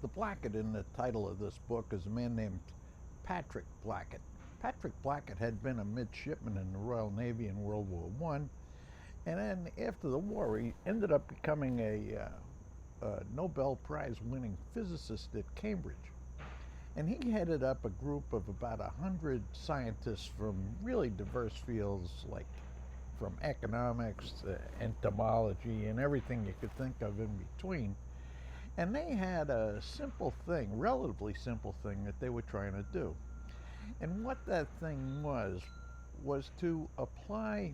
The Blackett in the title of this book is a man named Patrick Blackett. Patrick Blackett had been a midshipman in the Royal Navy in World War I, and then after the war he ended up becoming a Nobel Prize winning physicist at Cambridge. And he headed up a group of about 100 scientists from really diverse fields, like from economics to entomology and everything you could think of in between. And they had a simple thing, relatively simple thing, that they were trying to do. And what that thing was to apply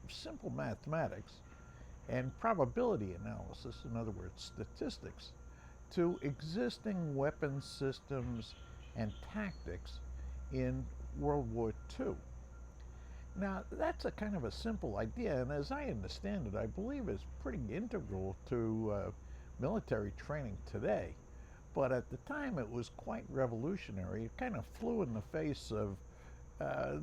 simple mathematics and probability analysis, in other words, statistics, to existing weapons systems and tactics in World War II. Now, that's a kind of a simple idea, and as I understand it, I believe it's pretty integral to military training today. But at the time, it was quite revolutionary. It kind of flew in the face of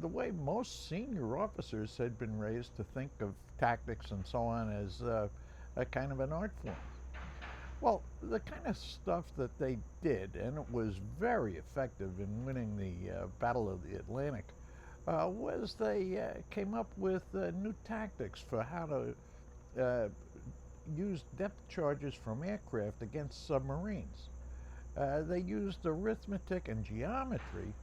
the way most senior officers had been raised to think of tactics and so on as a kind of an art form. Well, the kind of stuff that they did, and it was very effective in winning the Battle of the Atlantic, was they came up with new tactics for how to use depth charges from aircraft against submarines. They used arithmetic and geometry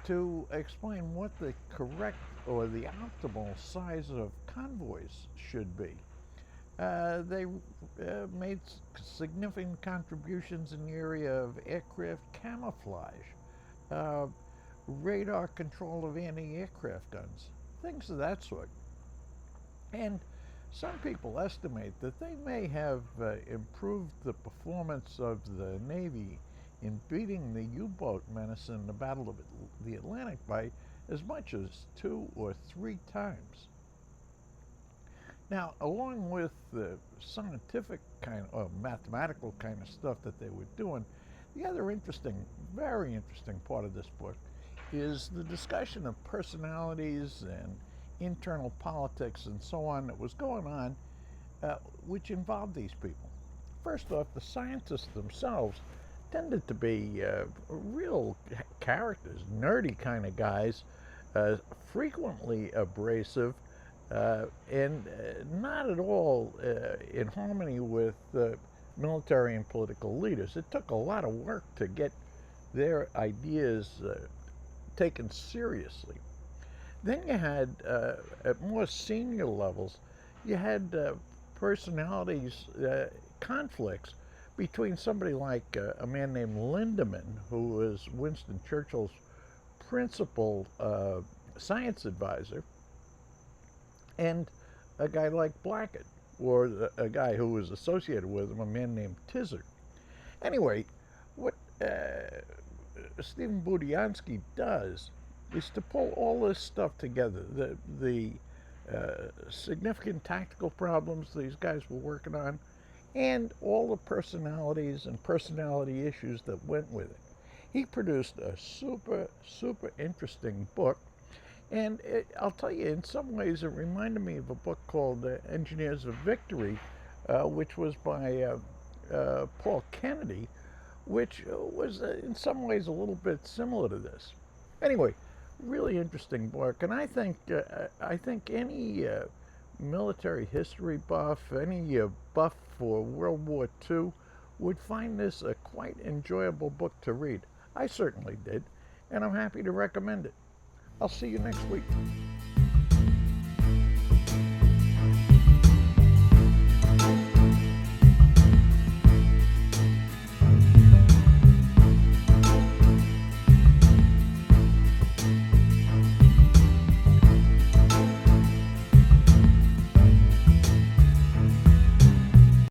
to explain what the correct or the optimal size of convoys should be. They made significant contributions in the area of aircraft camouflage, radar control of anti-aircraft guns, things of that sort. And some people estimate that they may have improved the performance of the Navy in beating the U-boat menace in the Battle of the Atlantic by as much as 2 or 3 times. Now, along with the scientific kind of mathematical kind of stuff that they were doing, the other interesting, very interesting part of this book is the discussion of personalities and internal politics and so on that was going on, which involved these people. First off, the scientists themselves tended to be real characters, nerdy kind of guys, frequently abrasive, and not at all in harmony with military and political leaders. It took a lot of work to get their ideas taken seriously. Then you had, at more senior levels, you had personalities, conflicts between somebody like a man named Lindemann, who was Winston Churchill's principal science advisor, and a guy like Blackett, or a guy who was associated with him, a man named Tizard. Anyway, what Stephen Budiansky does is to pull all this stuff together, the significant tactical problems these guys were working on, and all the personalities and personality issues that went with it. He produced a super interesting book, and I'll tell you, in some ways it reminded me of a book called Engineers of Victory, which was by Paul Kennedy, which was in some ways a little bit similar to this. Anyway, really interesting book, and I think any military history buff, any buff for World War II, would find this a quite enjoyable book to read. I certainly did, and I'm happy to recommend it. I'll see you next week.